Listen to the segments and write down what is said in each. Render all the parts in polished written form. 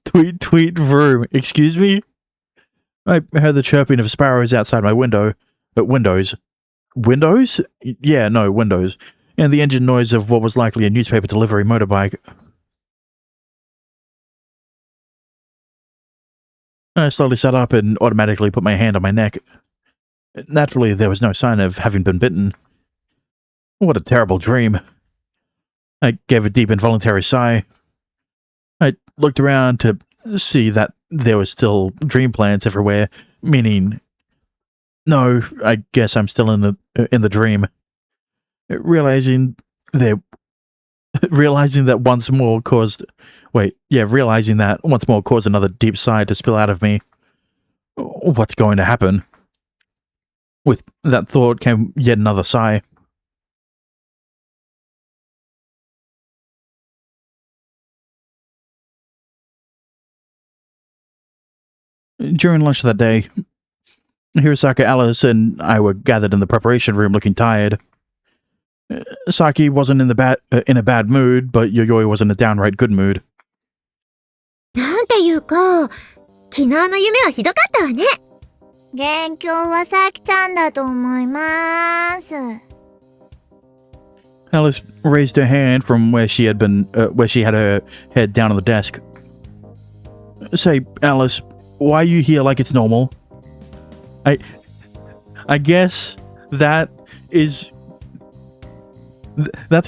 Tweet, tweet, vroom. Excuse me? I heard the chirping of sparrows outside my window. Windows. Windows? Yeah, no, windows. And the engine noise of what was likely a newspaper delivery motorbike. I slowly sat up and automatically put my hand on my neck. Naturally, there was no sign of having been bitten. What a terrible dream. I gave a deep involuntary sigh. I looked around to see that there were still dream plants everywhere, meaning, no, I guess I'm still in the dream. Realizing that once more caused another deep sigh to spill out of me. What's going to happen? With that thought came yet another sigh. During lunch that day, Hirosaka, Alice, and I were gathered in the preparation room looking tired. Saki wasn't in a bad mood, but Yayoi was in a downright good mood. なんていうか、昨日の夢はひどかったわね。元凶はさきちゃんだと思います。Alice raised her hand from where she had her head down on the desk. Say, Alice, why are you here like it's normal? I guess that's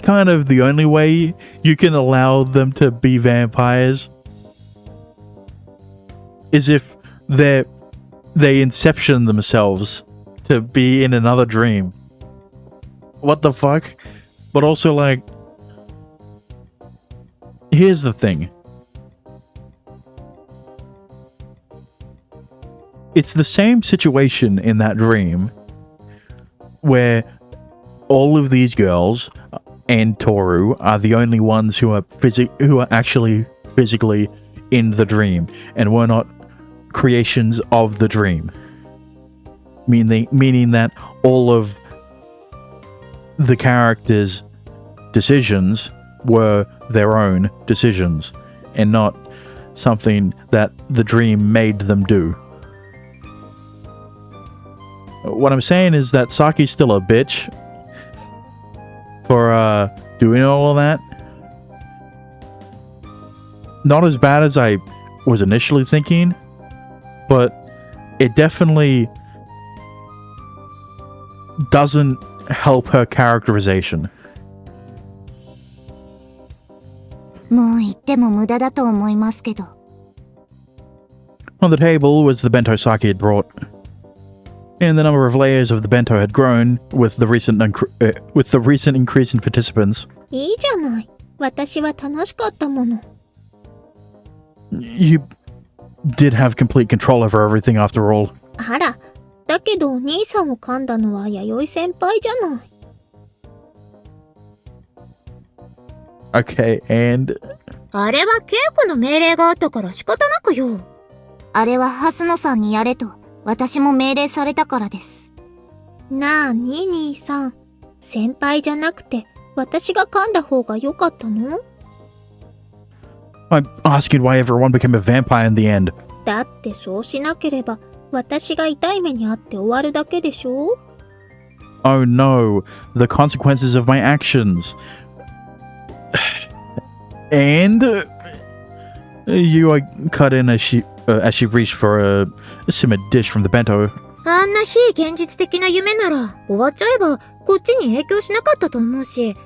kind of the only way you can allow them to be vampires. Is if they inception themselves to be in another dream. What the fuck? But also, like, here's the thing. It's the same situation in that dream where all of these girls and Toru are the only ones who are actually physically in the dream and were not creations of the dream. Meaning that all of the characters' decisions were their own decisions and not something that the dream made them do. What I'm saying is that Saki's still a bitch for doing all of that. Not as bad as I was initially thinking, but it definitely doesn't help her characterization. もう言っても無駄だと思いますけど。On the table was the bento Saki had brought, and the number of layers of the bento had grown with the recent increase in participants. いいじゃない。私は楽しかったもの。You did have complete control over everything after all. あら、だけどお兄さんを噛んだのは弥生先輩じゃない。Okay, and... あれは稽古の命令があったから仕方なくよ。あれは蓮野さんにやれと私も命令されたからです。なあに兄さん、先輩じゃなくて私が噛んだ方が良かったの？ I'm asking why everyone became a vampire in the end. だってそうしなければ私が痛い目にあって終わるだけでしょ？ Oh no, the consequences of my actions. And you cut in as she reached for a simmered dish from the bento. あんな非現実的な夢なら終わっちゃえばこっちに影響しなかったと思うし、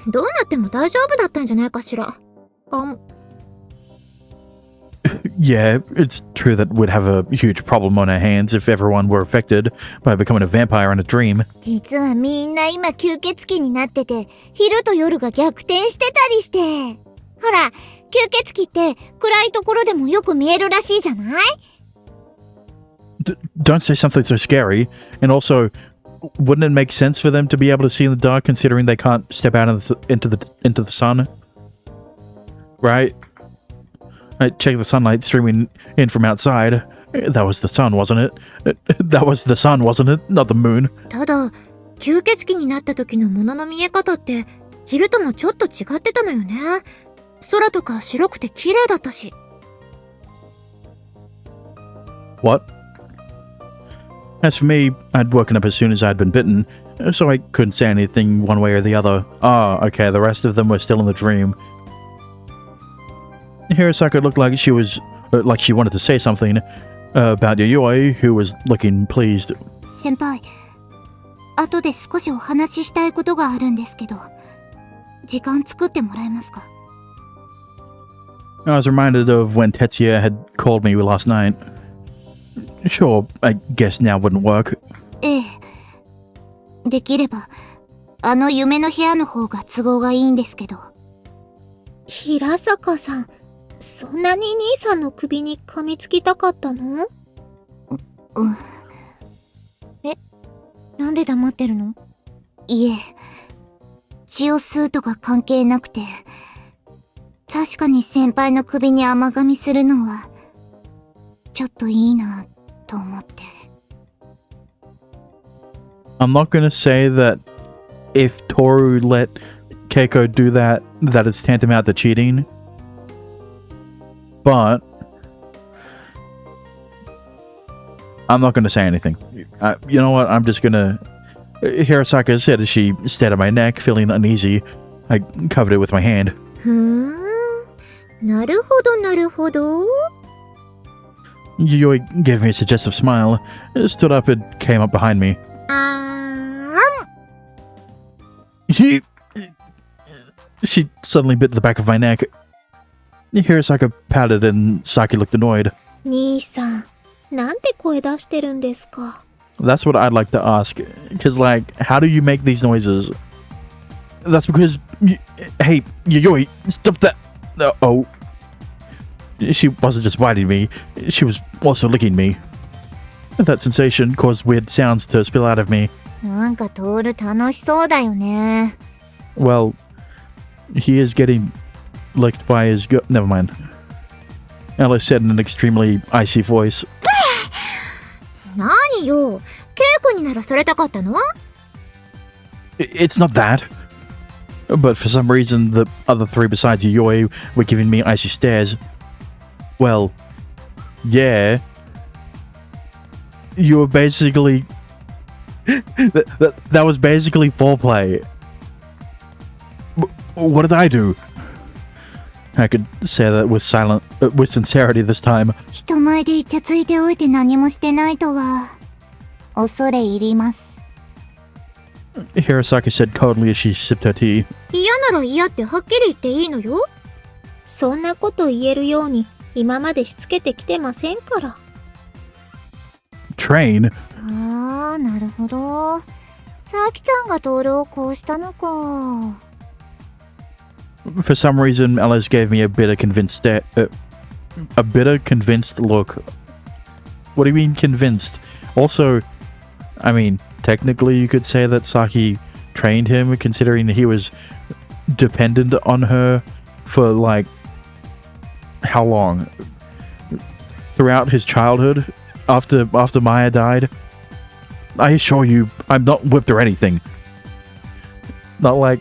どうなっても大丈夫だったんじゃないかしら。Yeah, it's true that we'd have a huge problem on our hands if everyone were affected by becoming a vampire in a dream. 実はみんな今吸血鬼になってて、昼と夜が逆転してたりして。ほら、吸血鬼って暗いところでもよく見えるらしいじゃない？ Don't say something so scary. And also, wouldn't it make sense for them to be able to see in the dark considering they can't step out into the sun? Right? I checked the sunlight streaming in from outside. That was the sun, wasn't it? That was the sun, wasn't it? Not the moon. ただ、吸血鬼になった時の物の見え方って昼ともちょっと違ってたのよね。空とか白くて綺麗だったし。What? As for me, I'd woken up as soon as I'd been bitten, so I couldn't say anything one way or the other. Ah, okay, the rest of them were still in the dream. Hirosaka looked like she was, like she wanted to say something about Yayoi, who was looking pleased. 先輩、後で少しお話ししたいことがあるんですけど、時間作ってもらえますか? I was reminded of when Tetsuya had called me last night. Sure, I guess now wouldn't work. ええ。できれば、あの夢の部屋の方が都合がいいんですけど。平坂さん、そんなに兄さんの首に噛みつきたかったの？え、なんで黙ってるの？いえ、血を吸うとか関係なくて、確かに先輩の首に甘噛みするのは、ちょっといいなと思って。I'm not gonna say that if Toru let Keiko do that, that it's tantamount to cheating. But I'm not gonna say anything. You know what? I'm just gonna... Hirosaka said as she stared at my neck, feeling uneasy. I covered it with my hand. なるほどなるほど。Yayoi gave me a suggestive smile, stood up and came up behind me. She suddenly bit the back of my neck. Hirosaka pouted and Saki looked annoyed. 兄さん、なんて声出してるんですか? That's what I'd like to ask. Because, like, how do you make these noises? That's because... Hey, Yayoi, stop that! Oh. She wasn't just biting me, she was also licking me. That sensation caused weird sounds to spill out of me. なんかトール楽しそうだよね。Well, he is getting licked by his never mind. Alice said in an extremely icy voice. 何よ、稽古にならされたかったの? It's not that. But for some reason, the other three besides Yayoi were giving me icy stares. Well, yeah. You were basically... that was basically foreplay. What did I do? I could say that with sincerity this time. 人前でイチャついておいて何もしてないとは、恐れ入ります。Hirosaka said coldly as she sipped her tea. 嫌なら嫌ってはっきり言っていいのよ。そんなこと言えるように今までしつけてきてませんから。Train? ああ、なるほど。さきちゃんがトールをこうしたのか。For some reason, Alice gave me a bitter convinced look. What do you mean convinced? Also, I mean, technically you could say that Saki trained him, considering he was dependent on her for, like, how long? Throughout his childhood? After Maya died? I assure you, I'm not whipped or anything. Not like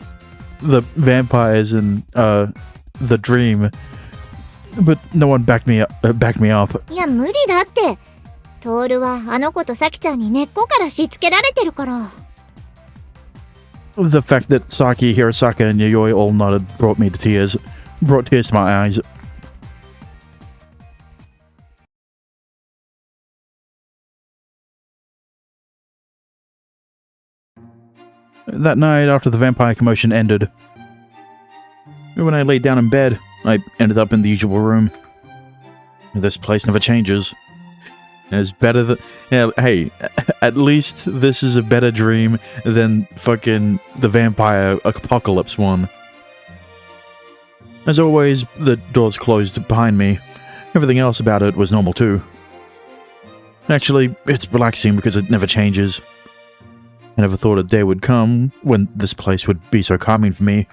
the vampires in The Dream. But no one backed me up. いや、無理だって。トールはあの子とサキちゃんに根っこからしつけられてるから。The fact that Saki, Hirosaka, and Yayoi all nodded brought tears to my eyes. That night, after the vampire commotion ended, when I laid down in bed, I ended up in the usual room. This place never changes. It's better than... Yeah, hey, at least this is a better dream than fucking the vampire apocalypse one. As always, the doors closed behind me. Everything else about it was normal too. Actually, it's relaxing because it never changes. I never thought a day would come when this place would be so calming for me.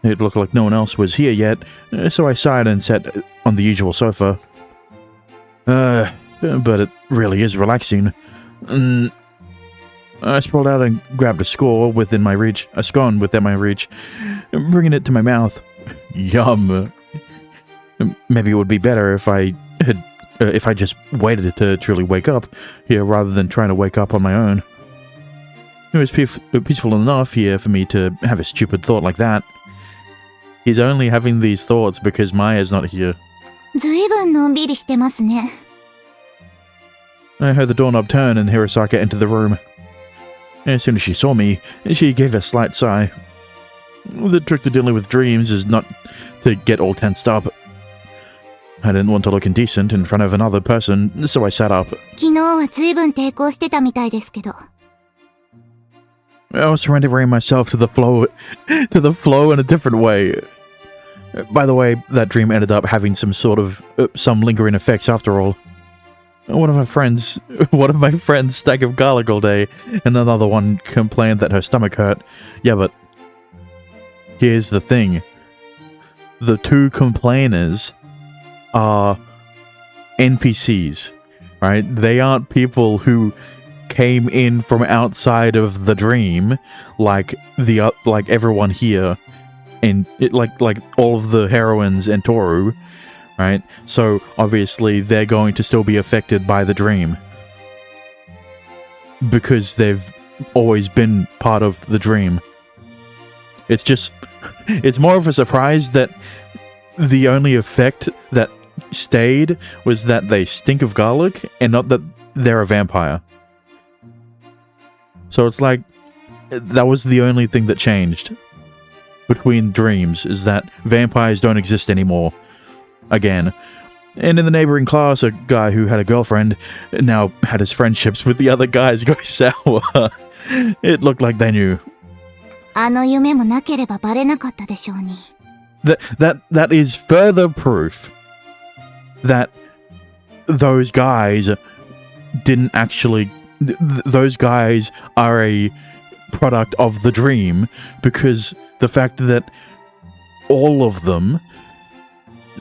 It looked like no one else was here yet, so I sighed and sat on the usual sofa. But it really is relaxing. I sprawled out and grabbed a scone within my reach, bringing it to my mouth. Yum. Maybe it would be better if I had if I just waited to truly wake up here rather than trying to wake up on my own. It was peaceful enough here for me to have a stupid thought like that. He's only having these thoughts because Maya's not here. ずいぶんのんびりしてますね。 I heard the doorknob turn and Hirosaka entered the room. As soon as she saw me, she gave a slight sigh. The trick to dealing with dreams is not to get all tensed up. I didn't want to look indecent in front of another person, so I sat up. 昨日はずいぶん抵抗してたみたいですけど。 I was surrendering myself to the flow in a different way. By the way, that dream ended up having some lingering effects after all. One of my friends stank of garlic all day, and another one complained that her stomach hurt. Yeah, but here's the thing. The two complainers are NPCs, right? They aren't people who came in from outside of the dream like everyone here, and like all of the heroines and Toru, right? So obviously they're going to still be affected by the dream because they've always been part of the dream. It's more of a surprise that the only effect that stayed was that they stink of garlic and not that they're a vampire. So it's like that was the only thing that changed between dreams, is that vampires don't exist anymore. Again. And in the neighboring class, a guy who had a girlfriend now had his friendships with the other guys go sour. It looked like they knew. あの夢もなければバレなかったでしょうに。That is further proof that those guys didn't actually... those guys are a product of the dream, because the fact that all of them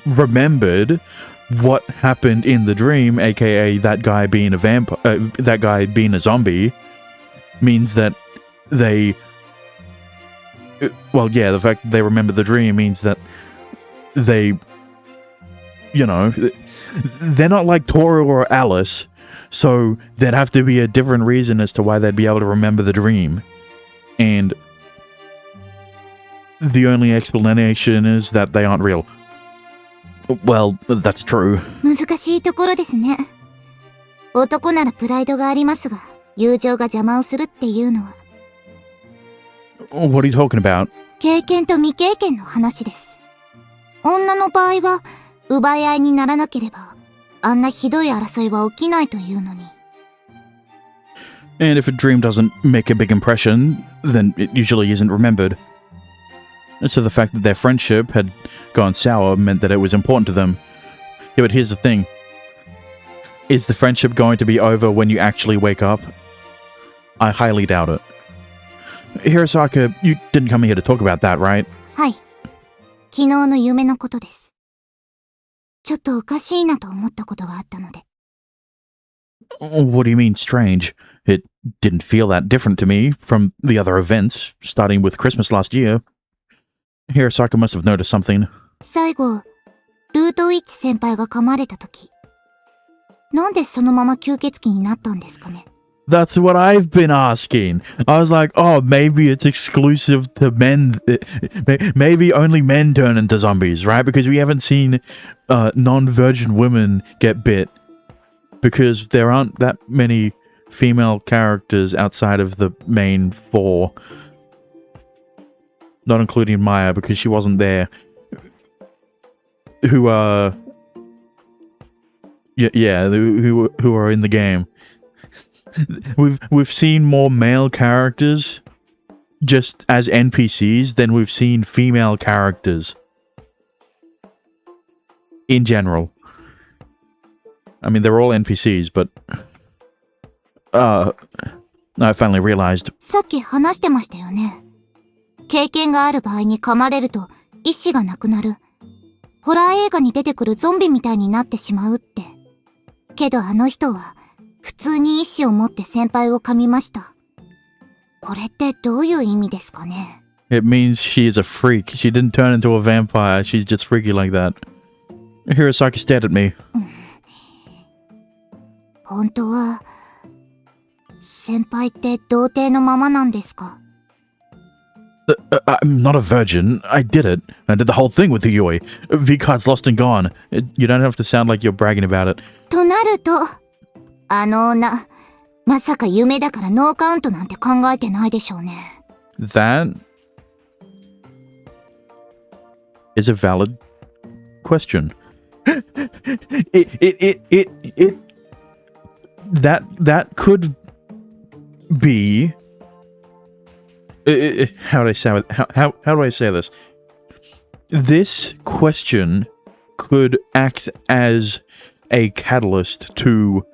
remembered what happened in the dream, aka that guy being a zombie, means that they... well, yeah, the fact that they remember the dream means that they... you know, they're not like Toru or Alice, so there'd have to be a different reason as to why they'd be able to remember the dream. And the only explanation is that they aren't real. Well, that's true. 難しいところですね。男ならプライドがありますが、友情が邪魔をするっていうのは。What are you talking about? 経験と未経験の話です。女の場合は、奪い合いにならなければ、あんなひどい争いは起きないというのに。And if a dream doesn't make a big impression, then it usually isn't remembered. And so the fact that their friendship had gone sour meant that it was important to them. Yeah, but here's the thing. Is the friendship going to be over when you actually wake up? I highly doubt it. Hirosaka, you didn't come here to talk about that, right? はい。昨日の夢のことです。ちょっとおかしいなと思ったことがあったので。What do you mean strange? It didn't feel that different to me from the other events, starting with Christmas last year. Hirosaka must have noticed something. 最後、ルートウィッチ先輩が噛まれたとき、なんでそのまま吸血鬼になったんですかね？ That's what I've been asking. I was like, oh, maybe it's exclusive to men. Maybe only men turn into zombies, right? Because we haven't seen non-virgin women get bit. Because there aren't that many female characters outside of the main four. Not including Maya, because she wasn't there. Who are... Yeah, who are in the game. We've seen more male characters just as NPCs than we've seen female characters. In general. I mean, they're all NPCs, but... I finally realized. さっき話してましたよね。経験がある場合に噛まれると意志がなくなる。ホラー映画に出てくるゾンビみたいになってしまうって。けどあの人は普通に意志を持って先輩を噛みました。これってどういう意味ですかね？ It means she is a freak. She didn't turn into a vampire. She's just freaky like that. Hirosaki stared at me. 本当は、先輩って童貞のままなんですか？ I'm not a virgin. I did it. I did the whole thing with the Yui. V-card's lost and gone. You don't have to sound like you're bragging about it. となると、あの女、まさか夢だからノーカウントなんて考えてないでしょうね。That is a valid question. That could be. How do I say it? How do I say this? This question could act as a catalyst to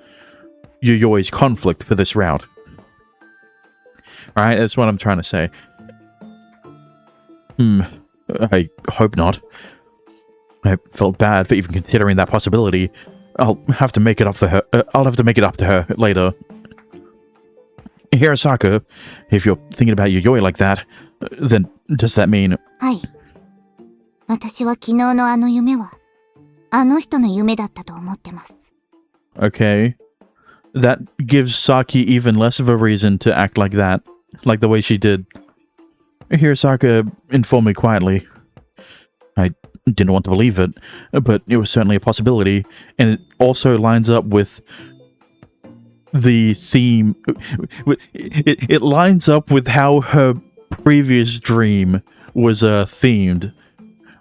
Yoyoi's conflict for this route. Alright, that's what I'm trying to say. I hope not. I felt bad for even considering that possibility. I'll have to make it up for her. I'll have to make it up to her later. Hirosaka, if you're thinking about Yuyoi like that, then does that mean... はい。私は昨日のあの夢は、あの人の夢だったと思ってます。Okay. That gives Saki even less of a reason to act like that, like the way she did. Hirosaka informed me quietly. I didn't want to believe it, but it was certainly a possibility, and it also lines up with the theme. It lines up with how her previous dream was themed,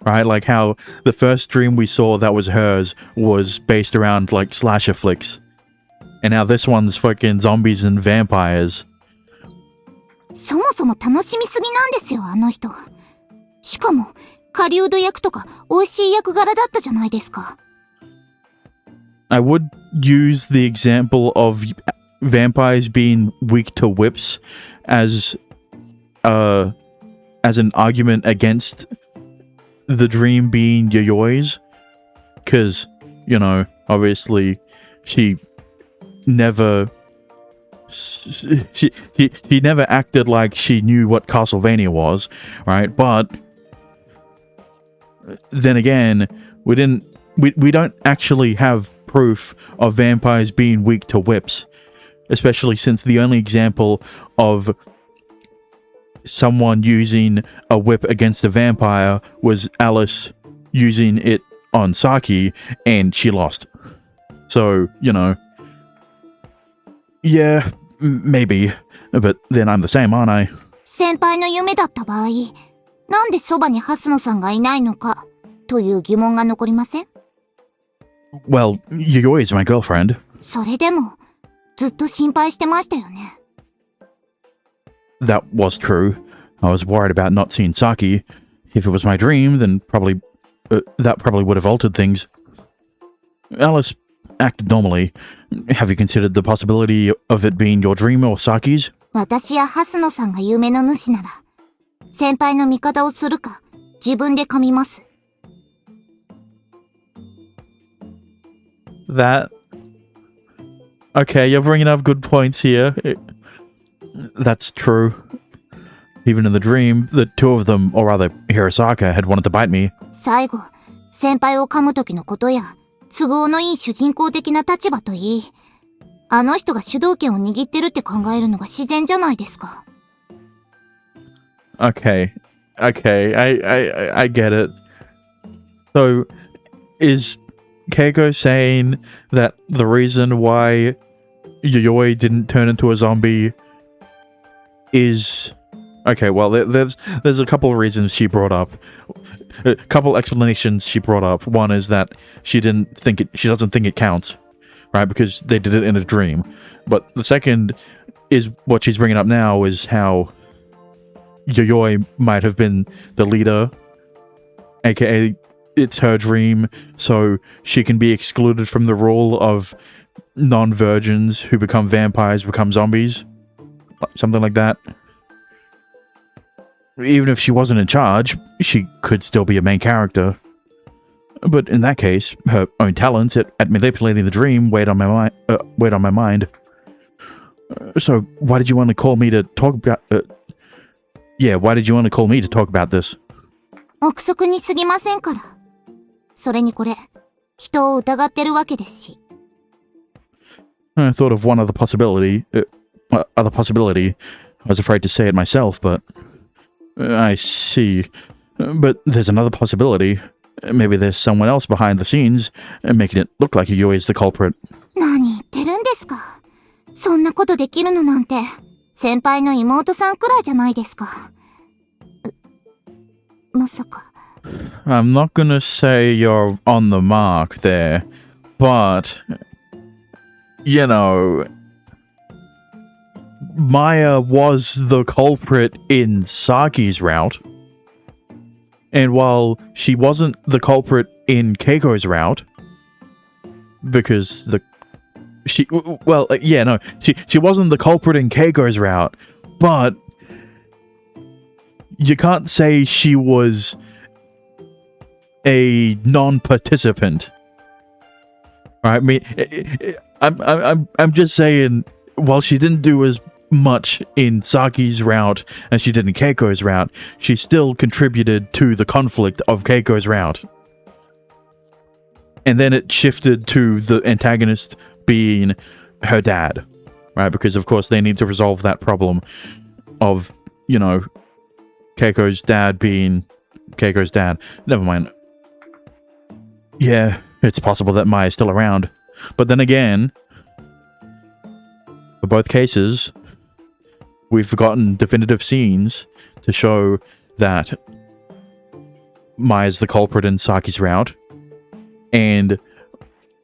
right? Like how the first dream we saw that was hers was based around like slasher flicks, and now this one's fucking zombies and vampires. そもそも楽しみすぎなんですよ、あの人。しかも、狩人役とか美味しい役柄だったじゃないですか。I would use the example of vampires being weak to whips as an argument against the dream being Yoyoi's, because, you know, obviously she never acted like she knew what Castlevania was, right? But then again, we don't actually have proof of vampires being weak to whips, especially since the only example of someone using a whip against a vampire was Alice using it on Saki, and she lost. So, you know, yeah, maybe, but then I'm the same, aren't I? 先輩の夢だった場合、なんでそばに蓮野さんがいないのか、という疑問が残りません？ Well, Yuyoi is my girlfriend. それでも、ずっと心配してましたよね。That was true. I was worried about not seeing Saki. If it was my dream, then that probably would have altered things. Alice acted normally. Have you considered the possibility of it being your dream or Saki's? 私や蓮野さんが夢の主なら、先輩の味方をするか、自分で噛みます。That... Okay, you're bringing up good points here. That's true. Even in the dream, the two of them, or rather, Hirosaka, had wanted to bite me. 最後、先輩を噛む時のことや、都合のいい主人公的な立場といい、あの人が主導権を握ってるって考えるのが自然じゃないですか。Okay. I get it. So, is Keiko saying that the reason why Yuyoi didn't turn into a zombie is... Okay, well, there's a couple of reasons she brought up. A couple explanations she brought up. One is that she doesn't think it counts, right? Because they did it in a dream. But the second is what she's bringing up now is how Yuyoi might have been the leader, aka it's her dream, so she can be excluded from the rule of non-virgins who become vampires, become zombies. Something like that. Even if she wasn't in charge, she could still be a main character. But in that case, her own talents at manipulating the dream weighed on my mind. So why did you want to call me to talk about... why did you want to call me to talk about this? 憶測に過ぎませんから。それにこれ、人を疑ってるわけですし。I thought of one other possibility. I was afraid to say it myself, but... I see. But there's another possibility. Maybe there's someone else behind the scenes, making it look like Yuyoi is the culprit. 何言ってるんですか。そんなことできるのなんて、先輩の妹さんくらいじゃないですか。まさか。I'm not gonna say you're on the mark there, but... You know... Maya was the culprit in Saki's route. And while she wasn't the culprit in Keiko's route, because she wasn't the culprit in Keiko's route, but you can't say she was a non-participant. Right? I mean, I'm just saying, while she didn't do as much in Saki's route as she did in Keiko's route, she still contributed to the conflict of Keiko's route. And then it shifted to the antagonist being her dad, right? Because of course they need to resolve that problem of, you know, Keiko's dad being Keiko's dad. Never mind. Yeah, it's possible that Maya's still around. But then again, for both cases, we've gotten definitive scenes to show that Maya's the culprit in Saki's route, and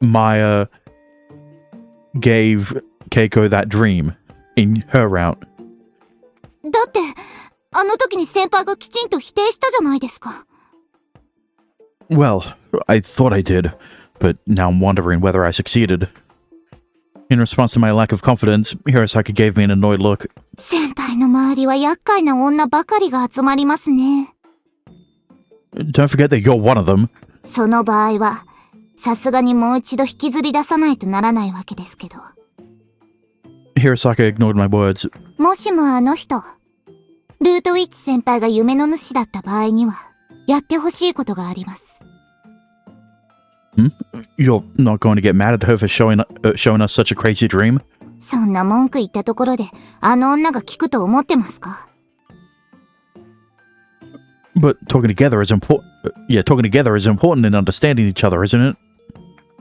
Maya gave Keiko that dream in her route. だって、あの時に先輩がきちんと否定したじゃないですか。Well, I thought I did, but now I'm wondering whether I succeeded. In response to my lack of confidence, Hirosaki gave me an annoyed look. 先輩の周りは厄介な女ばかりが集まりますね。Don't forget that you're one of them. その場合は、さすがにもう一度引きずり出さないとならないわけですけど。Hirosaki ignored my words. もしもあの人、ルートウィッチ先輩が夢の主だった場合には、やってほしいことがあります。You're not going to get mad at her for showing us such a crazy dream? そんな文句言ったところで、あの女が聞くと思ってますか？ But talking together is important in understanding each other, isn't it?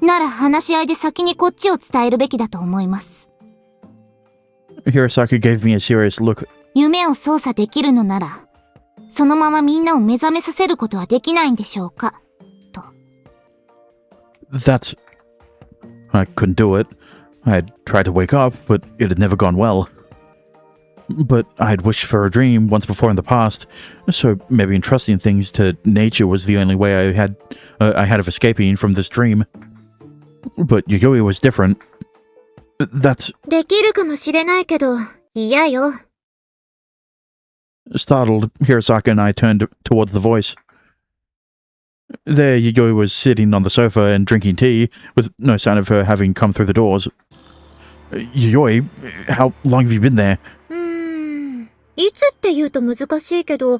なら話し合いで先にこっちを伝えるべきだと思います。Hirosaki gave me a serious look. 夢を操作できるのなら、そのままみんなを目覚めさせることはできないんでしょうか？ I couldn't do it. I had tried to wake up, but it had never gone well. But I had wished for a dream once before in the past, so maybe entrusting things to nature was the only way I had of escaping from this dream. But Yuyoi was different. That's... できるかもしれないけど、嫌よ。Startled, Hirosaki and I turned towards the voice. There, Yuyoi was sitting on the sofa and drinking tea, with no sign of her having come through the doors. Yuyoi, how long have you been there? いつって言うと難しいけど、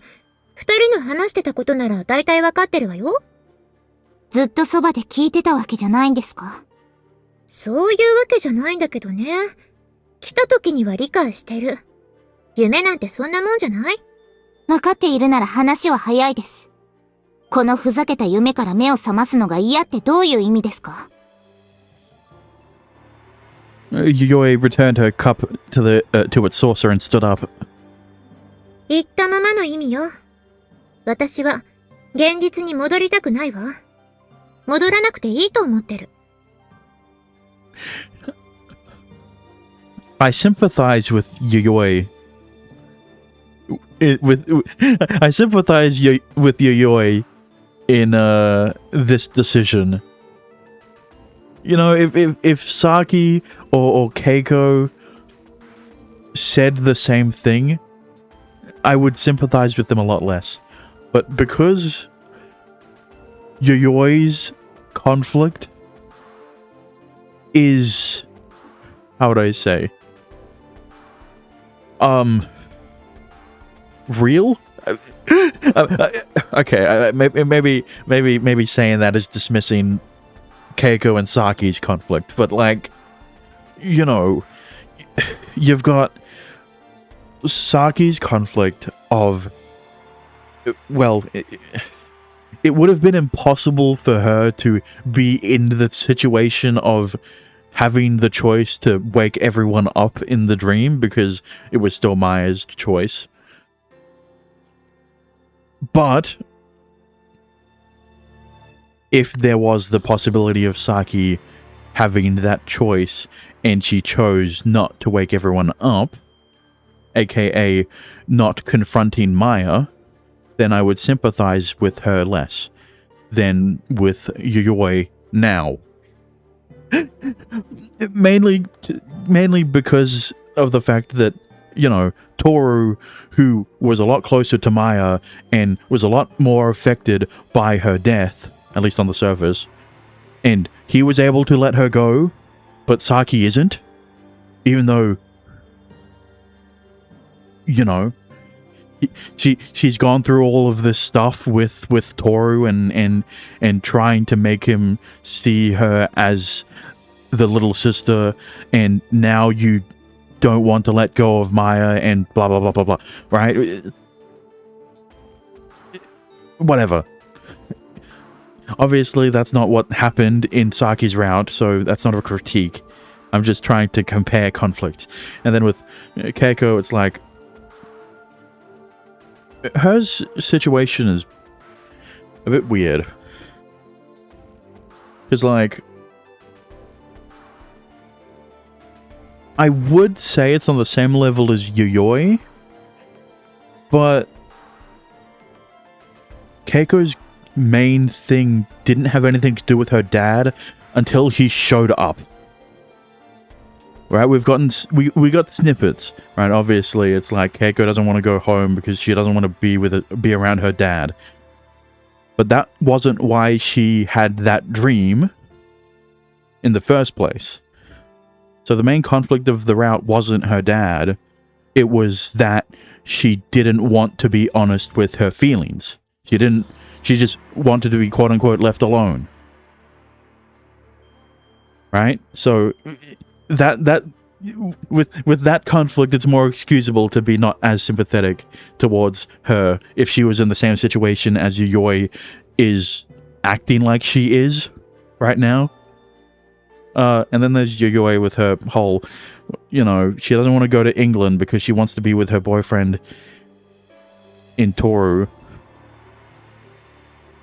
二人の話してたことなら大体わかってるわよ。ずっとそばで聞いてたわけじゃないんですか？そういうわけじゃないんだけどね。来た時には理解してる。夢なんてそんなもんじゃない？わかっているなら話は早いです。このふざけた夢から目を覚ますのが嫌ってどういう意味ですか？ Yuyoi returned her cup to its saucer and stood up. 言ったままの意味よ。私は現実に戻りたくないわ。戻らなくていいと思ってる。I sympathize with Yuyoi. I sympathize with Yuyoi in this decision. You know, if Saki or Keiko said the same thing, I would sympathize with them a lot less. But because Yuyoi's conflict is, how would I say, real? Okay, maybe saying that is dismissing Keiko and Saki's conflict, but like, you know, you've got Saki's conflict of, well, it would have been impossible for her to be in the situation of having the choice to wake everyone up in the dream because it was still Maya's choice. But if there was the possibility of Saki having that choice and she chose not to wake everyone up, aka not confronting Maya, then I would sympathize with her less than with Yuyoi now. mainly because of the fact that, you know, Toru, who was a lot closer to Maya and was a lot more affected by her death, at least on the surface, and he was able to let her go, but Saki isn't, even though, you know, she's gone through all of this stuff with Toru and trying to make him see her as the little sister, and now you don't want to let go of Maya and blah blah blah blah blah, right? Whatever. Obviously that's not what happened in Saki's route, so that's not a critique. I'm just trying to compare conflicts. And then with Keiko, it's like her situation is a bit weird. Because, like, I would say it's on the same level as Yuyoi, but Keiko's main thing didn't have anything to do with her dad until he showed up. Right, we've gotten we got snippets, right? Obviously, it's like Keiko doesn't want to go home because she doesn't want to be around her dad. But that wasn't why she had that dream in the first place. So the main conflict of the route wasn't her dad. It was that she didn't want to be honest with her feelings. She just wanted to be quote unquote left alone. Right? So that with that conflict, it's more excusable to be not as sympathetic towards her if she was in the same situation as Yuyoi is acting like she is right now. And then there's Yuyoi with her whole, you know, she doesn't want to go to England because she wants to be with her boyfriend in Toru.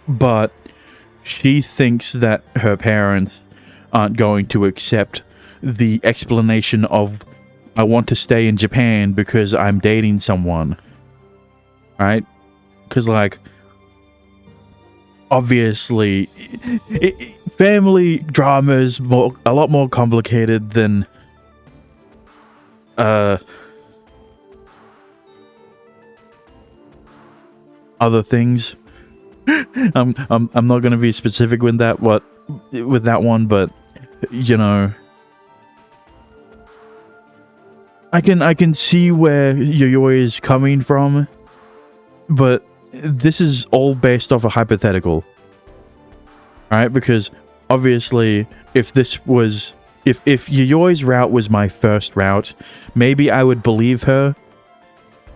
But she thinks that her parents aren't going to accept the explanation of, I want to stay in Japan because I'm dating someone. Right? Because, like, obviously, family drama is a lot more complicated than other things. I'm not going to be specific with that one, but you know, I can see where Yuyoi is coming from, but this is all based off a hypothetical, right? Because obviously, if Yuyoi's route was my first route, maybe I would believe her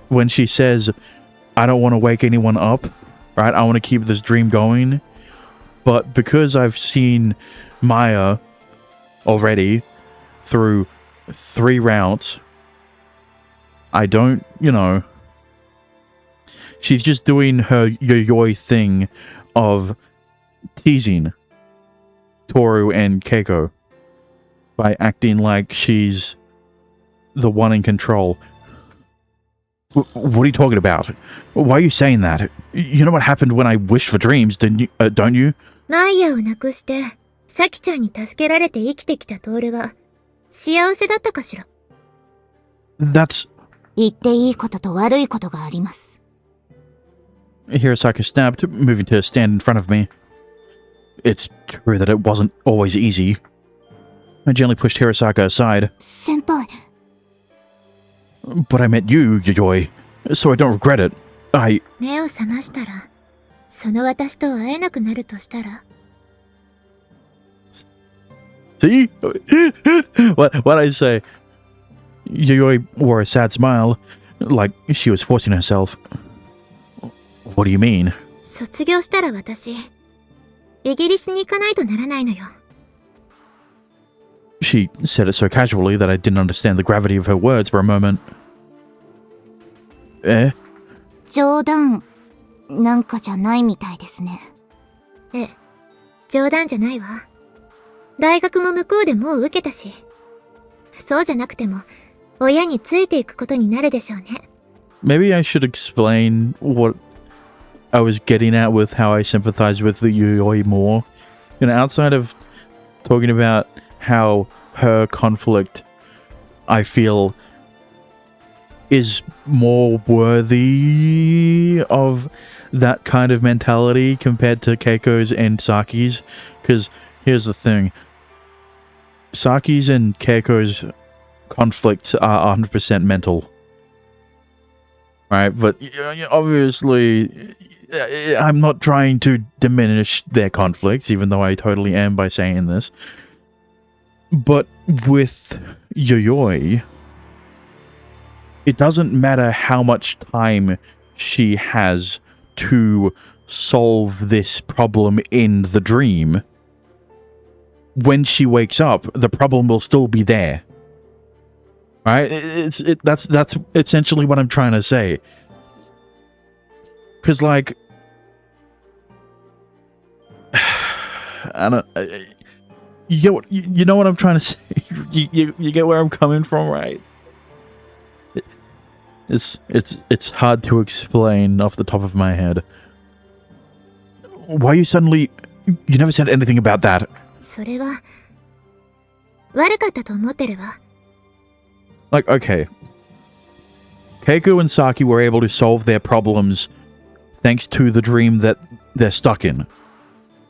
when she says, I don't want to wake anyone up, right? I want to keep this dream going. But because I've seen Maya already through 3 routes, I don't, you know, she's just doing her Yuyoi thing of teasing Toru and Keiko by acting like she's the one in control. What are you talking about? Why are you saying that? You know what happened when I wished for dreams, don't you? マイヤを亡くして、サキちゃんに助けられて生きてきたトールは、幸せだったかしら? That's... 言っていいことと悪いことがあります。Hirosaka snapped, moving to stand in front of me. It's true that it wasn't always easy. I gently pushed Hirosaka aside. 先輩。But I met you, Yuyoi, so I don't regret it. 目を覚ましたら、その私と会えなくなるとしたら? See? What I say? Yayoi wore a sad smile, like she was forcing herself. What do you mean? 卒業したら私、イギリスに行かないとならないのよ。She said it so casually that I didn't understand the gravity of her words for a moment. 冗談なんかじゃないみたいですね。ええ、冗談じゃないわ。大学も向こうでもう受けたし。そうじゃなくても、親についていくことになるでしょうね。Maybe I should explain what I was getting at with how I sympathize with the Yayoi more. You know, outside of talking about how her conflict, I feel, is more worthy of that kind of mentality compared to Keiko's and Saki's. Because here's the thing. Saki's and Keiko's conflicts are 100% mental. Right? But obviously, I'm not trying to diminish their conflicts, even though I totally am by saying this. But with Yayoi, it doesn't matter how much time she has to solve this problem in the dream. When she wakes up, the problem will still be there. Right? That's essentially what I'm trying to say. Because, like, I don't. You know what I'm trying to say. You get where I'm coming from, right? It's hard to explain off the top of my head. Why you suddenly? You never said anything about that. それは悪かったと思ってるわ。Like, okay, Keiko and Saki were able to solve their problems thanks to the dream that they're stuck in.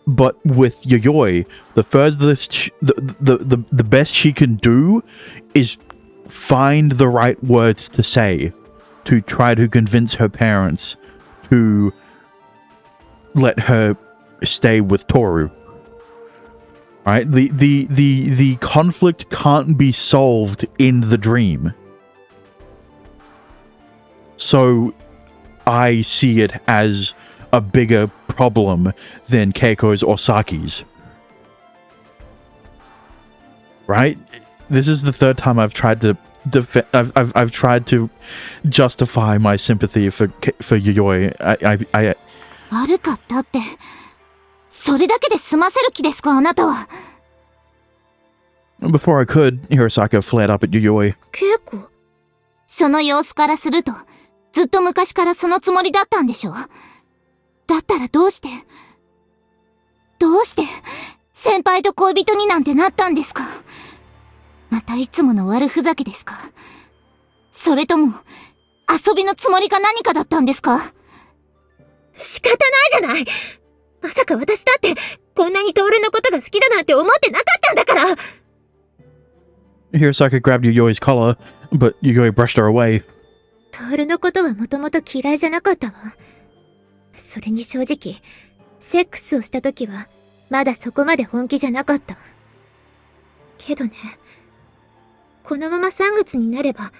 But with Yayoi, the best she can do is find the right words to say to try to convince her parents to let her stay with Toru. Right? The conflict can't be solved in the dream. So I see it as a bigger problem than Keiko's or Saki's. Right? This is the third time I've tried to I've tried to justify my sympathy for Yayoi. I 悪かったって、それだけで済ませる気ですか、あなたは。Before I could, Hirosaka flared up at Yayoi. 稽古？その様子からすると、ずっと昔からそのつもりだったんでしょ。だったらどうして先輩と恋人になんてなったんですか。またいつもの悪ふざけですか。それとも遊びのつもりか何かだったんですか。仕方ないじゃない。まさか私だってこんなにトールのことが好きだなんて思ってなかったんだから。Hirosaka grabbed Yoyoi's collar, but Yayoi brushed her away. トールのことはもともと嫌いじゃなかったわ。それに正直、セックスをした時はまだそこまで本気じゃなかった。けどね、このまま3月になれば、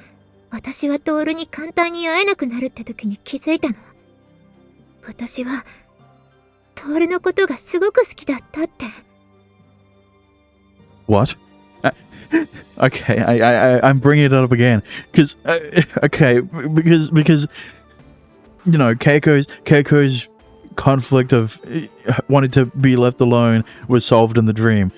私はトールに簡単に会えなくなるって時に気づいたの。私は、トールのことがすごく好きだったって。What? Okay, I'm bringing it up again. Because, okay, because, you know, Keiko's conflict of wanting to be left alone was solved in the dream.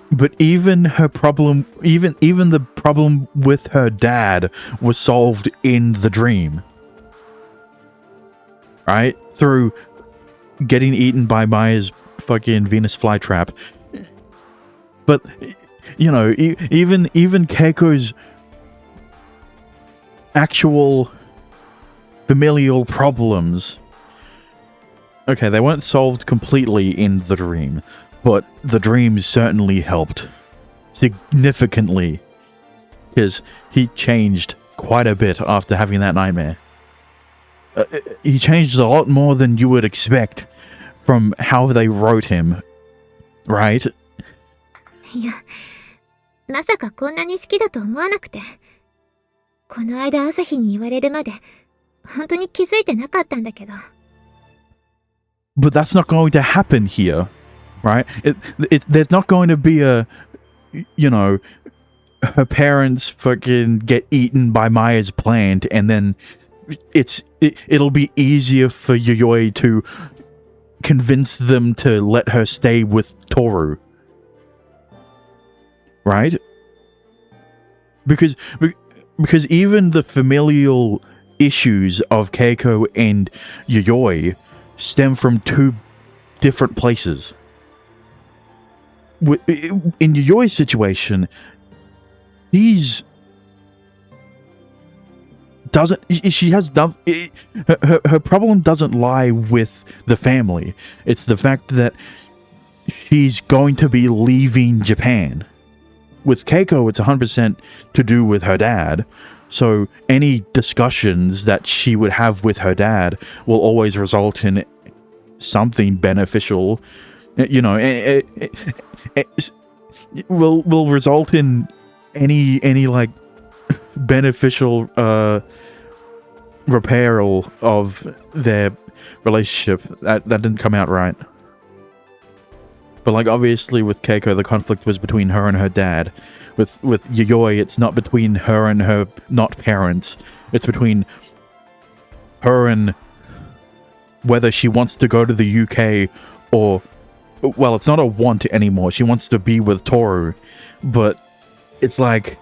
But even her problem, even the problem with her dad was solved in the dream. Right? Through getting eaten by Maya's fucking Venus flytrap. But, you know, even Keiko's actual familial problems, okay, they weren't solved completely in the dream, but the dream certainly helped significantly, because he changed quite a bit after having that nightmare. He changed a lot more than you would expect from how they wrote him, right? いや、まさかこんなに好きだと思わなくて。この間朝日に言われるまで、本当に気づいてなかったんだけど。But that's not going to happen here, right? There's not going to be a, you know, her parents fucking get eaten by Maya's plant, and then it'll be easier for Yayoi to convince them to let her stay with Toru, right? Because even the familial issues of Keiko and Yayoi stem from two different places. In Yayoi's situation, her problem doesn't lie with the family. It's the fact that she's going to be leaving Japan. With Keiko, it's 100% to do with her dad. So any discussions that she would have with her dad will always result in something beneficial. You know, will result in any like beneficial repair of their relationship. That didn't come out right. But like obviously with Keiko, the conflict was between her and her dad. With Yayoi, it's not between her and her not parents. It's between her and whether she wants to go to the UK or, well, it's not a want anymore. She wants to be with Toru. But it's like,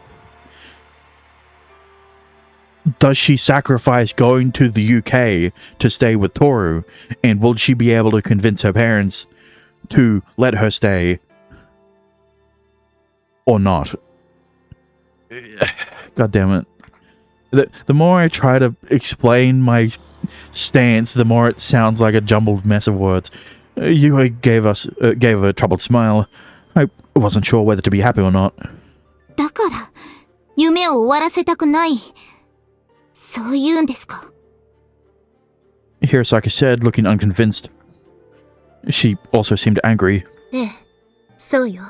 does she sacrifice going to the UK to stay with Toru? And will she be able to convince her parents to let her stay or not? God damn it. The more I try to explain my stance, the more it sounds like a jumbled mess of words. Yui gave a troubled smile. I wasn't sure whether to be happy or not. だから、夢を終わらせたくない。そう言うんですか? Hirosaki said, looking unconvinced. She also seemed angry. ええ、そうよ。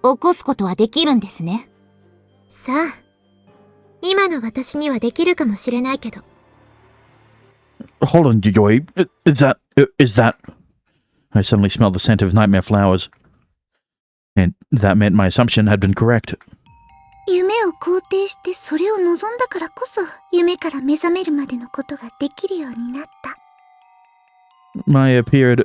起こすことはできるんですね。さあ、今の私にはできるかもしれないけど。Hold on, Yui. Is that... I suddenly smelled the scent of nightmare flowers. And that meant my assumption had been correct. 夢を肯定してそれを望んだからこそ、夢から目覚めるまでのことができるようになった。Maya appeared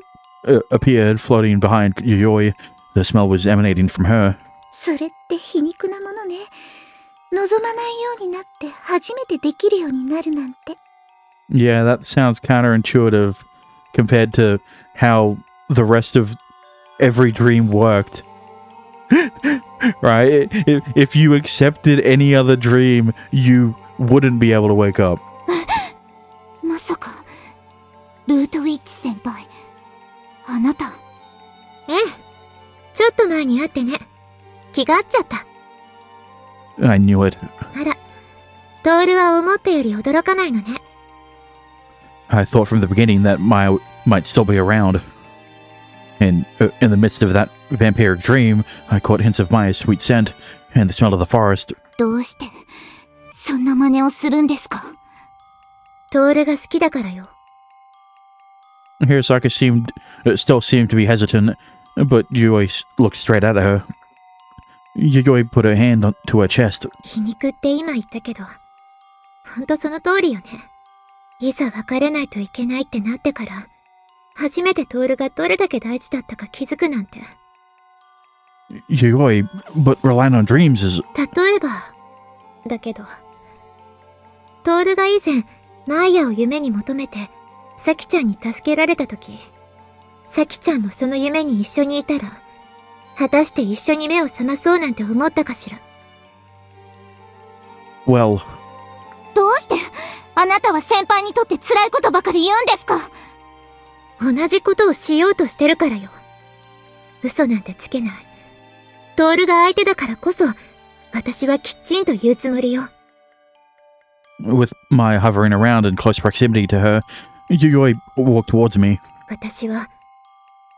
floating behind Yayoi. The smell was emanating from her. それって皮肉なものね。望まないようになって初めてできるようになるなんて。Yeah, that sounds counterintuitive compared to how the rest of every dream worked. Right? If you accepted any other dream, you wouldn't be able to wake up. まさか、ルートウィッチ先輩、あなた。ええ、ちょっと前に会ってね。気が合っちゃった。I knew it. あら、トールは思ったより驚かないのね。I thought from the beginning that Maya might still be around. And in the midst of that vampiric dream, I caught hints of Maya's sweet scent and the smell of the forest. どうしてそんな真似をするんですか? トールが好きだからよ。Hirosaki still seemed to be hesitant, but Yui looked straight at her. Yui put her hand to her chest. 皮肉って今言ったけど、ほんとその通りよね。いざ別れないといけないってなってから、初めてトールがどれだけ大事だったか気づくなんて。Yui, but relying on dreams is... 例えば、だけど、トールが以前、マーヤを夢に求めて、サキちゃんに助けられたとき、サキちゃんもその夢に一緒にいたら、果たして一緒に目を覚まそうなんて思ったかしら。Well... どうしてあなたは先輩にとって辛いことばかり言うんですか？同じことをしようとしてるからよ。嘘なんてつけない。トールが相手だからこそ、私はきっちんと言うつもりよ。With my hovering around in close proximity to her, Yui walked towards me. 私は、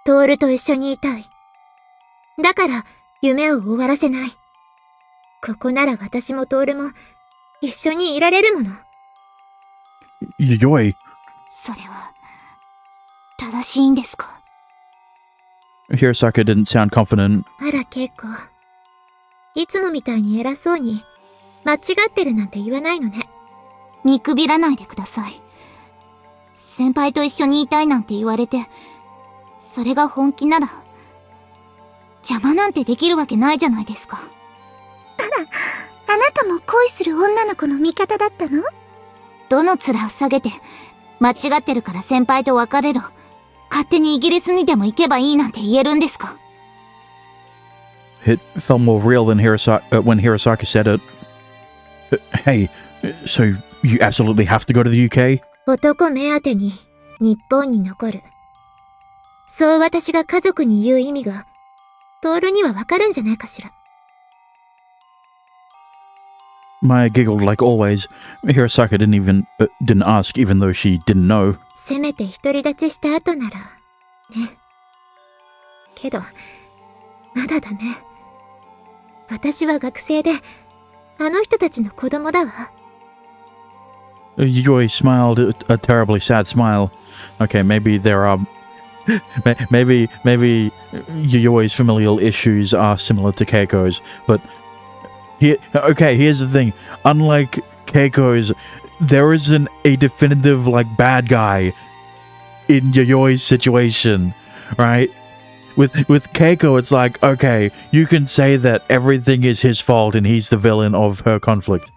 トールと一緒にいたい。だから、夢を終わらせない。ここなら私もトールも一緒にいられるもの。Yoi. それは、正しいんですか？ Hirasaka didn't sound confident. あら、ケイコ。いつもみたいに偉そうに、間違ってるなんて言わないのね。見くびらないでください。先輩と一緒にいたいなんて言われて、それが本気なら、邪魔なんてできるわけないじゃないですか。あなたも恋する女の子の味方だったの？どの面を下げて、間違ってるから先輩と別れろ。勝手にイギリスにでも行けばいいなんて言えるんですか？ It felt more real than when Hirasaka said it. Hey, so you absolutely have to go to the UK? 男目当てに日本に残る。そう私が家族に言う意味が、トールにはわかるんじゃないかしら。Maya giggled like always. Hirasaka didn't ask, even though she didn't know. せめて独り立ちした後なら、ね。けど、まだだね。私は学生で、あの人たちの子供だわ。Yoi smiled a terribly sad smile. Okay, maybe there are... maybe Yoi's familial issues are similar to Keiko's, but... here's the thing. Unlike Keiko's, there isn't a definitive, bad guy in Yoi's situation, right? With Keiko, it's like, okay, you can say that everything is his fault and he's the villain of her conflict.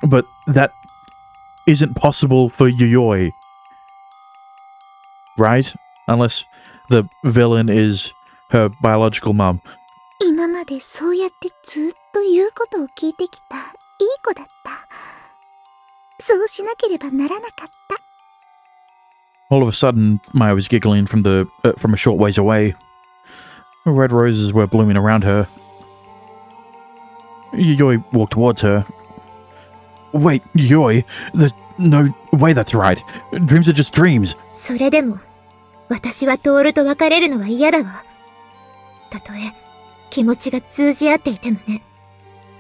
But that isn't possible for Yayoi. Right? Unless the villain is her biological mom. 今までそうやってずっと言うことを聞いてきたいい子だった。そうしなければならなかった。All of a sudden, Maya was giggling from a short ways away. Red roses were blooming around her. Yayoi walked towards her. Wait, Yayoi, there's no way that's right. Dreams are just dreams. それでも、私はトールと別れるのは嫌だわ。たとえ、気持ちが通じ合っていてもね。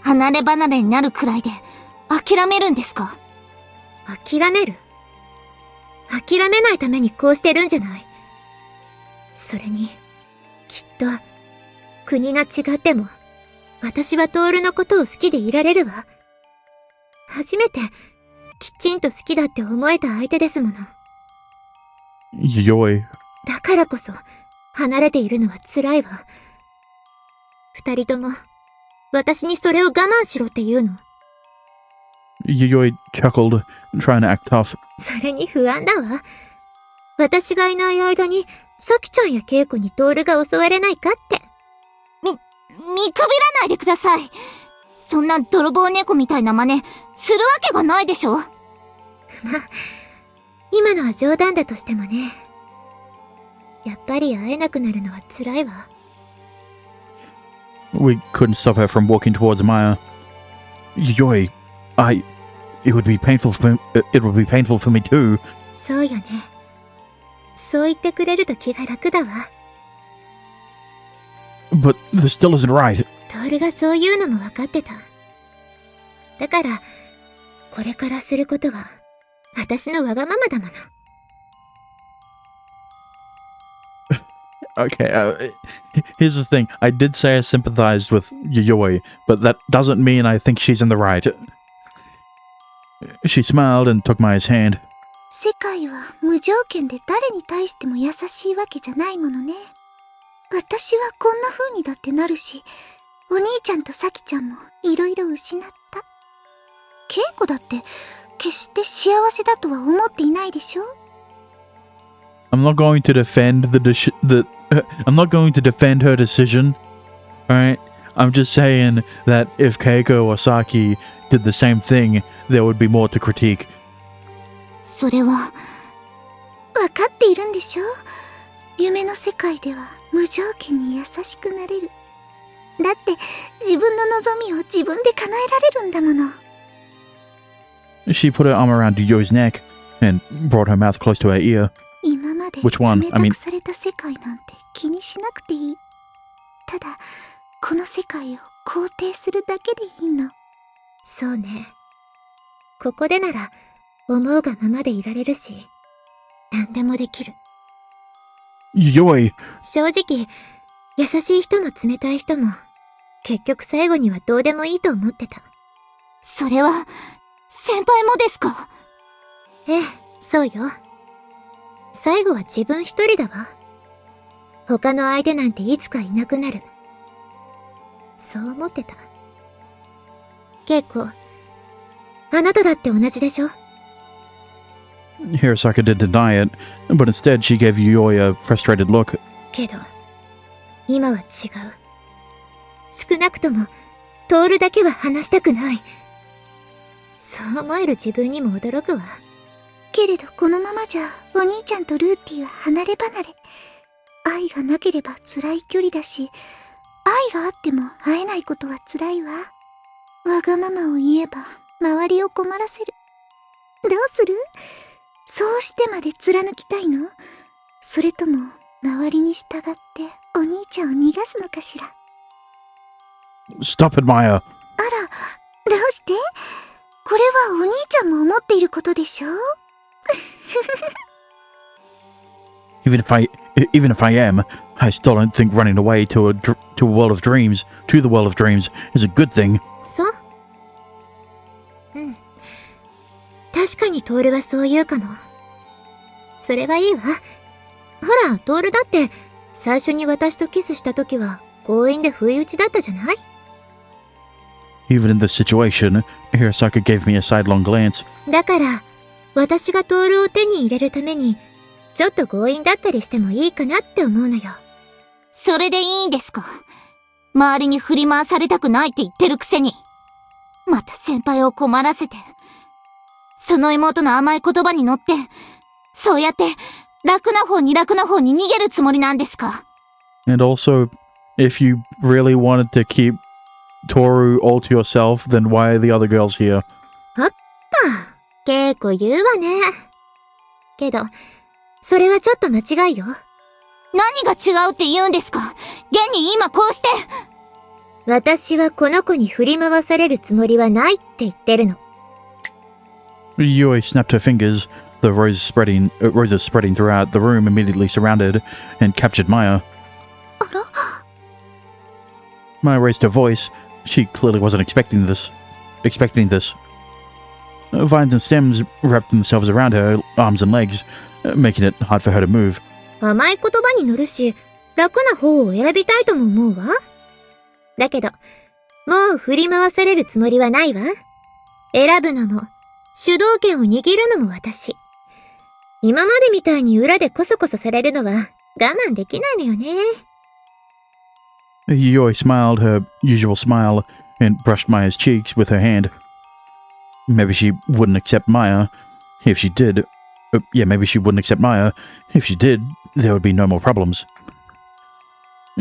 離れ離れになるくらいで、諦めるんですか？諦める？諦めないためにこうしてるんじゃない。それに、きっと、国が違っても、私はトールのことを好きでいられるわ。初めて、きちんと好きだって思えた相手ですもの。Yayoi. だからこそ、離れているのは辛いわ。二人とも、私にそれを我慢しろって言うの。Yayoi chuckled, trying to act tough. それに不安だわ。私がいない間に、サキちゃんやケイコにトールが襲われないかって。見くびらないでください。そんな泥棒猫みたいな真似、するわけがないでしょ。ま、今のは冗談だとしてもね。やっぱり会えなくなるのは辛いわ。We couldn't stop her from walking towards Maya. Yayoi, it would be painful for me too. そうよね。そう言ってくれると気が楽だわ。But this still isn't right. トールがそういうのも分かってた。だから、これからすることは、私のわがままだもの。Okay, here's the thing. I did say I sympathized with Yayoi, but that doesn't mean I think she's in the right. She smiled and took Maya's hand. 世界は無条件で誰に対しても優しいわけじゃないものね。私はこんな風にだってなるし、お兄ちゃんとサキちゃんもいろいろ失った。ケイコだって決して幸せだとは思っていないでしょ。I'm not going to defend I'm not going to defend her decision. Alright? I'm just saying that if Keiko or Saki did the same thing, there would be more to critique. それは、わかっているんでしょ？夢の世界では無条件に優しくなれる。だって自分の望みを自分で叶えられるんだもの。She put her arm around Yoyo's neck and brought her mouth close to her ear. 今まで Which one? 冷たくされた世界なんて気にしなくていい。ただ、この世界を肯定するだけでいいの。そうね。ここでなら、思うがままでいられるし、何でもできる。Yoi. 正直、優しい人も冷たい人も、結局最後にはどうでもいいと思ってた。それは、先輩もですか？ええ、そうよ。最後は自分一人だわ。他の相手なんていつかいなくなる。そう思ってた。ケイコ、あなただって同じでしょ？ Hirasaka didn't deny it, but instead she gave Yoi a frustrated look. けど、今は違う。少なくとも、トールだけは話したくない。そう思える自分にも驚くわ。けれどこのままじゃ、お兄ちゃんとルーティは離れ離れ。愛がなければ辛い距離だし、愛があっても会えないことは辛いわ。わがままを言えば、周りを困らせる。どうする？そうしてまで貫きたいの？それとも、周りに従ってお兄ちゃんを逃がすのかしら。 Stop it, Maya. あら、どうして？これはお兄ちゃんも思っていることでしょ？ Even if I am, I still don't think running away to a world of dreams, to the world of dreams, is a good thing. そう？うん。確かにトールはそう言うかも。それはいいわ。ほら、トールだって、最初に私とキスした時は、強引で不意打ちだったじゃない？ Even in this situation, Hirasaka gave me a sidelong glance. だから、私がトールを手に入れるために、ちょっと強引だったりしてもいいかなって思うのよ。それでいいんですか？周りに振り回されたくないって言ってるくせに。また先輩を困らせて。その妹の甘い言葉に乗って、そうやって楽な方に逃げるつもりなんですか？ And also, if you really wanted to keep Toru all to yourself, then why are the other girls here? 結構言うわね。けど、それはちょっと間違いよ。何が違うって言うんですか？現に今こうして。私はこの子に振り回されるつもりはないって言ってるの。Yui snapped her fingers, the roses spreading throughout the room immediately surrounded and captured Maya. あら？ Maya raised her voice. She clearly wasn't expecting this. Vines and stems wrapped themselves around her arms and legs, making it hard for her to move. 甘い言葉に乗るし、楽な方を選びたいとも思うわ。だけど、もう振り回されるつもりはないわ。選ぶのも、主導権を握るのも私。今までみたいに裏でコソコソされるのは我慢できないのよね。Yui smiled her usual smile and brushed Maya's cheeks with her hand. Maybe she wouldn't accept Maya. If she did, maybe she wouldn't accept Maya. If she did, there would be no more problems.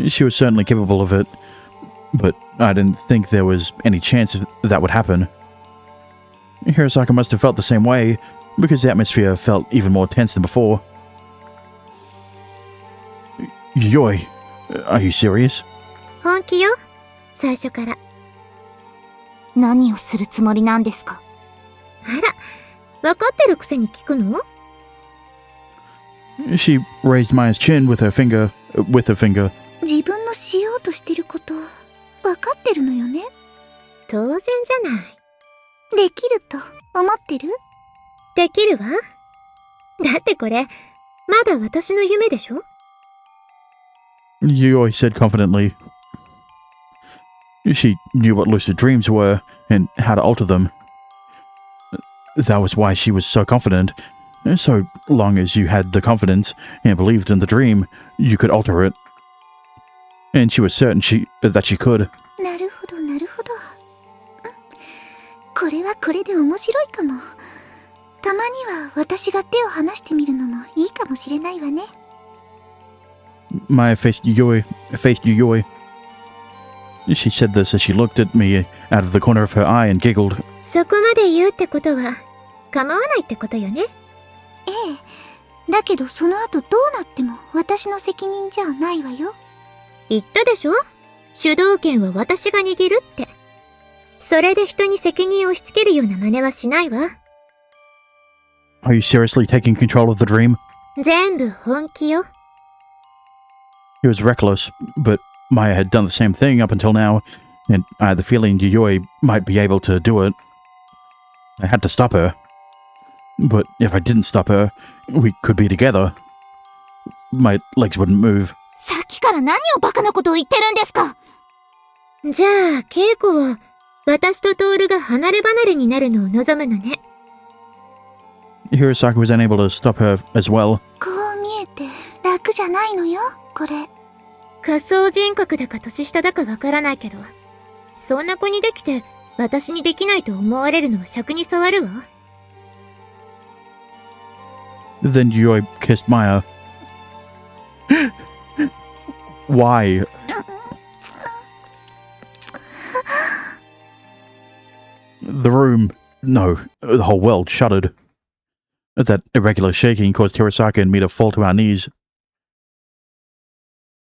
She was certainly capable of it, but I didn't think there was any chance that would happen. Hirasaka must have felt the same way, because the atmosphere felt even more tense than before. Yoi, are you serious? 本気よ、最初から。何をするつもりなんですか？あら、わかってるくせに聞くの？ She raised Maya's chin with her finger. 自分のしようとしてること、わかってるのよね？当然じゃない。できると思ってる？できるわ。だってこれ、まだ私の夢でしょ？ Yui said confidently. She knew what lucid dreams were and how to alter them. That was why she was so confident. So long as you had the confidence and believed in the dream, you could alter it. And she was certain that she could. なるほど、なるほど。これはこれで面白いかも。たまには私が手を離してみるのもいいかもしれないわね。Maya faced Yui. She said this as she looked at me out of the corner of her eye and giggled. そこまで言うってことは、構わないってことよね。ええ。だけどその後どうなっても私の責任じゃないわよ。言ったでしょ？主導権は私が握るって。それで人に責任を押し付けるような真似はしないわ。Are you seriously taking control of the dream? 全部本気よ。He was reckless, but Maya had done the same thing up until now, and I had the feeling Yuyoi might be able to do it. I had to stop her. But if I didn't stop her, we could be together. My legs wouldn't move. さっきから何をバカなことを言ってるんですか。じゃあ、稽古は私とトールが離れ離れになるのを望むのね。Hirosaka was unable to stop her as well. こう見えて楽じゃないのよ、これ。仮想人格だか年下だかわからないけど、そんな子にできて私にできないと思われるのは癪に障るわ。Then Yuyoi kissed Maya. Why? The room, no, the whole world shuddered. That irregular shaking caused Hirosaka and me to fall to our knees.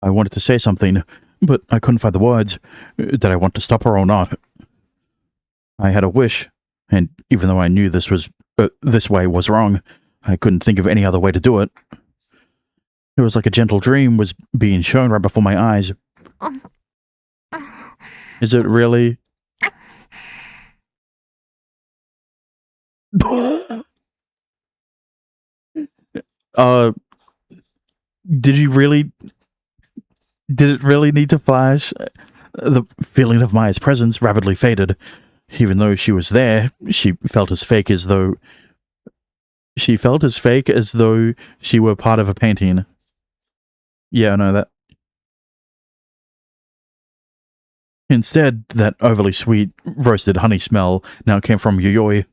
I wanted to say something, but I couldn't find the words. Did I want to stop her or not? I had a wish, and even though I knew this way was wrong, I couldn't think of any other way to do it. It was like a gentle dream was being shown right before my eyes. Is it really? Did it really need to flash? The feeling of Maya's presence rapidly faded. Even though she was there, she felt as fake as though she were part of a painting. Yeah, I know that. Instead, that overly sweet, roasted honey smell now came from Yuyoi.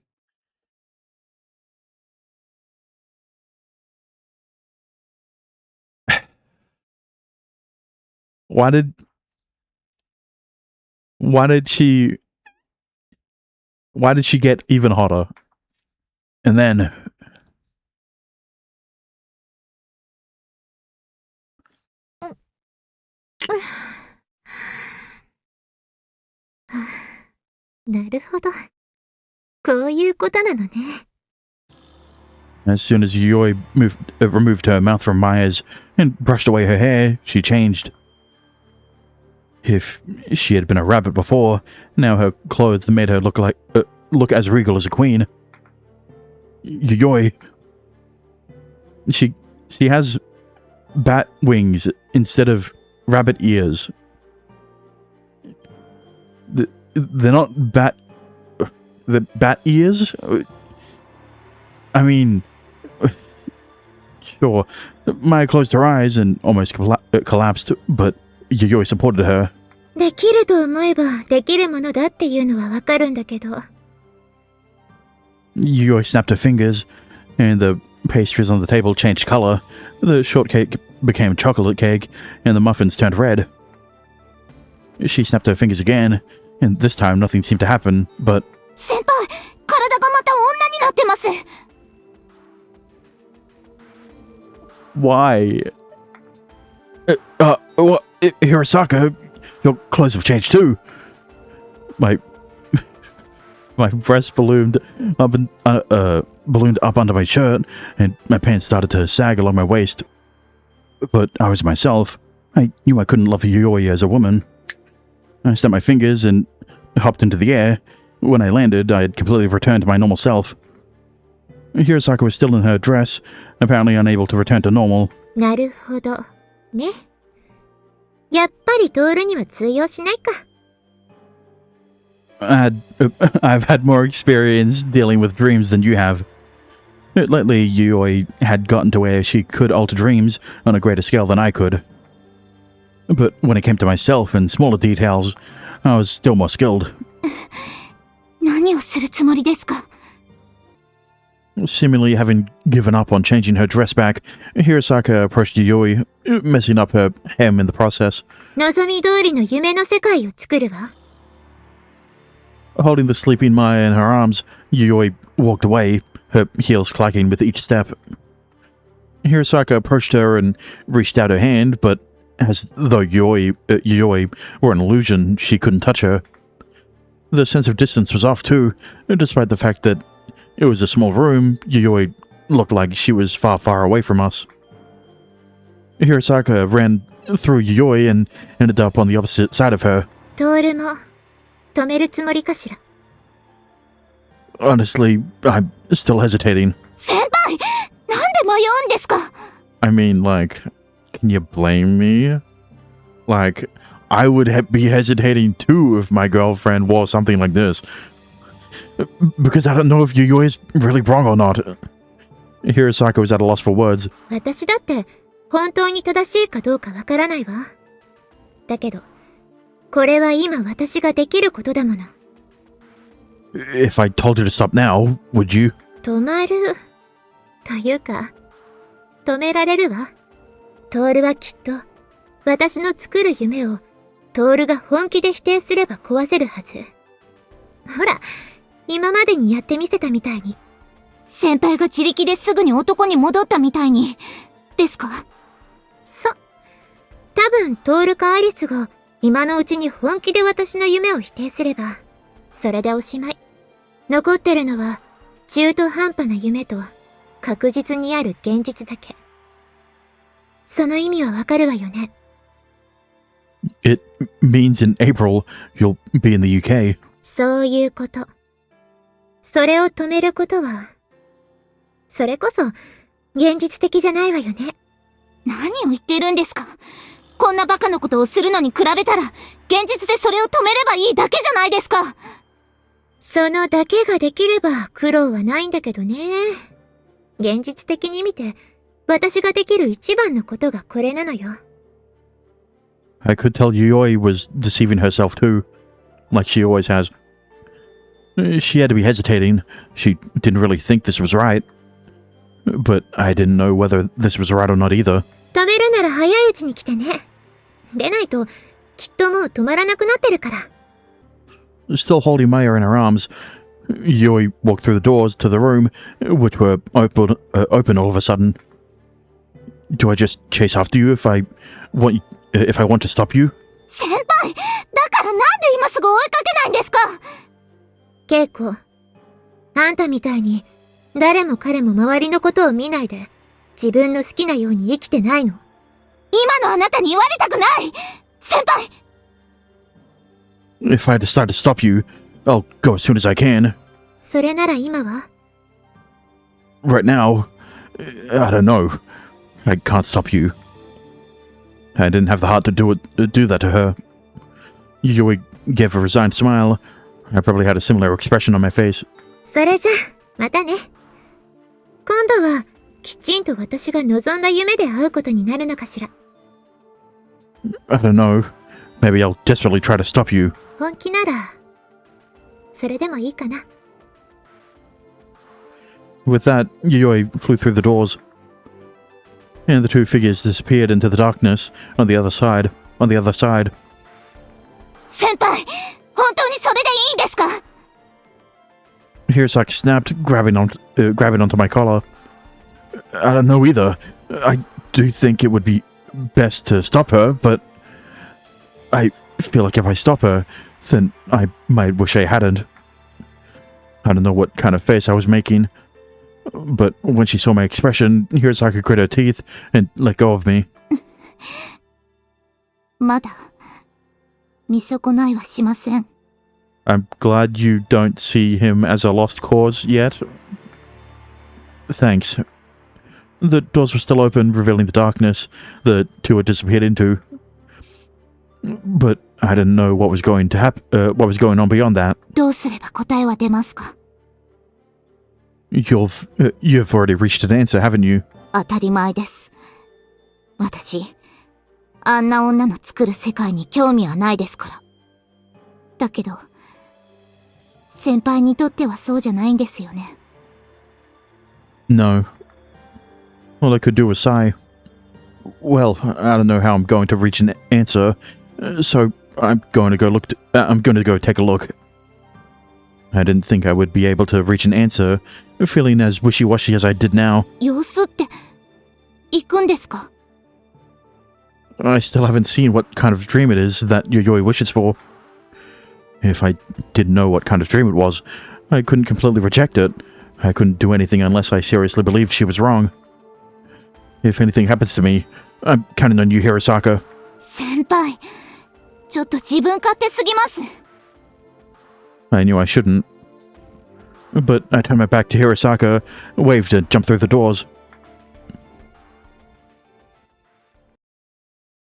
Why did she get even hotter? And then as soon as Yuyoi removed her mouth from Maya's and brushed away her hair, she changed. If she had been a rabbit before, now her clothes made her look as regal as a queen. Yuyoi. She has bat wings instead of rabbit ears. They're not bat... The bat ears? I mean... Sure. Maya closed her eyes and almost collapsed, but Yuyoi supported her. できると思えばできるものだっていうのはわかるんだけど。Yuyoi snapped her fingers, and the pastries on the table changed color. The shortcake became chocolate cake, and the muffins turned red. She snapped her fingers again, and this time nothing seemed to happen, but... 先輩、体がまた女になってます。Why? What? Hirosaka, your clothes have changed too. My breast ballooned up under my shirt, and my pants started to sag along my waist. But I was myself. I knew I couldn't love Yuyoi as a woman. I snapped my fingers and hopped into the air. When I landed, I had completely returned to my normal self. Hirosaka was still in her dress, apparently unable to return to normal. なるほど。ね。やっぱりトールには通用しないか。I've had more experience dealing with dreams than you have. Lately, Yuyoi had gotten to where she could alter dreams on a greater scale than I could. But when it came to myself and smaller details, I was still more skilled. 何をするつもりですか? Seemingly having given up on changing her dress back, Hirosaka approached Yuyoi, messing up her hem in the process. 望み通りの夢の世界を作るわ。Holding the sleeping Maya in her arms, Yuyoi walked away, her heels clacking with each step. Hirosaka approached her and reached out her hand, but as though Yuyoi were an illusion, she couldn't touch her. The sense of distance was off too, despite the fact that it was a small room. Yuyoi looked like she was far, far away from us. Hirosaka ran through Yuyoi and ended up on the opposite side of her. トールも止めるつもりかしら。 Honestly, I'm still hesitating. 先輩、なんで迷うんですか? I mean, like, can you blame me? Like, I would be hesitating too if my girlfriend wore something like this. Because I don't know if Yuyoi is really wrong or not. Hirosaka was at a loss for words. 私だって本当に正しいかどうかわからないわ。だけど、これは今私ができることだもの。 If I told you to stop now, would you? 止まるというか、止められるわ。トールはきっと私の作る夢をトールが本気で否定すれば壊せるはず。ほら、今までにやってみせたみたいに。先輩が自力ですぐに男に戻ったみたいに、ですか？多分トールかアリスが今のうちに本気で私の夢を否定すれば、それでおしまい。残ってるのは中途半端な夢と確実にある現実だけ。その意味はわかるわよね。It means in April you'll be in the UK. そういうこと。それを止めることは、それこそ現実的じゃないわよね。何を言ってるんですか？こんなバカなことをするのに比べたら、現実でそれを止めればいいだけじゃないですか。そのだけができれば苦労はないんだけどね。現実的に見て、私ができる一番のことがこれなのよ。I could tell Yuyoi was deceiving herself too, like she always has. She had to be hesitating. She didn't really think this was right. But I didn't know whether this was right or not either. 止めるなら早いうちに来てね。でないと、きっともう止まらなくなってるから。Still holding Maya in her arms, Yui walked through the doors to the room, which were open all of a sudden. Do I just chase after you if I want to stop you? 先輩、だからなんで今すぐ追いかけないんですか？ケイコ、あんたみたいに誰も彼も周りのことを見ないで自分の好きなように生きてないの。今のあなたに言われたくない！先輩！ If I decide to stop you, I'll go as soon as I can. それなら今は？ Right now, I don't know. I can't stop you. I didn't have the heart to do that to her. Yui gave a resigned smile. I probably had a similar expression on my face. それじゃ、またね。今度は、きちんと私が望んだ夢で会うことになるのかしら。I don't know. Maybe I'll desperately try to stop you. 本気なら、それでもいいかな。With that, Yuyoi flew through the doors. And the two figures disappeared into the darkness on the other side. 先輩、本当にそれでいいんですか？ Hirosaki snapped, grabbing onto my collar. I don't know either. I do think it would be best to stop her, but I feel like if I stop her, then I might wish I hadn't. I don't know what kind of face I was making, but when she saw my expression, Hirosaki grit her teeth and let go of me. まだ、見損ないはしません。I'm glad you don't see him as a lost cause yet. Thanks. The doors were still open, revealing the darkness the two had disappeared into. But I didn't know what was going on beyond that. どうすれば答えは出ますか？ You've already reached an answer, haven't you? 当たり前です。私、あんな女の作る世界に興味はないですから。だけど、先輩にとってはそうじゃないんですよね。No. All I could do was sigh. Well, I don't know how I'm going to reach an answer, so I'm going to go take a look. I didn't think I would be able to reach an answer, feeling as wishy-washy as I did now. 様子って、行くんですか？ I still haven't seen what kind of dream it is that Yuyoi wishes for. If I didn't know what kind of dream it was, I couldn't completely reject it. I couldn't do anything unless I seriously believed she was wrong. If anything happens to me, I'm counting on you, Hirosaka. 先輩、ちょっと自分勝手すぎます。I knew I shouldn't. But I turned my back to Hirosaka, waved and jumped through the doors.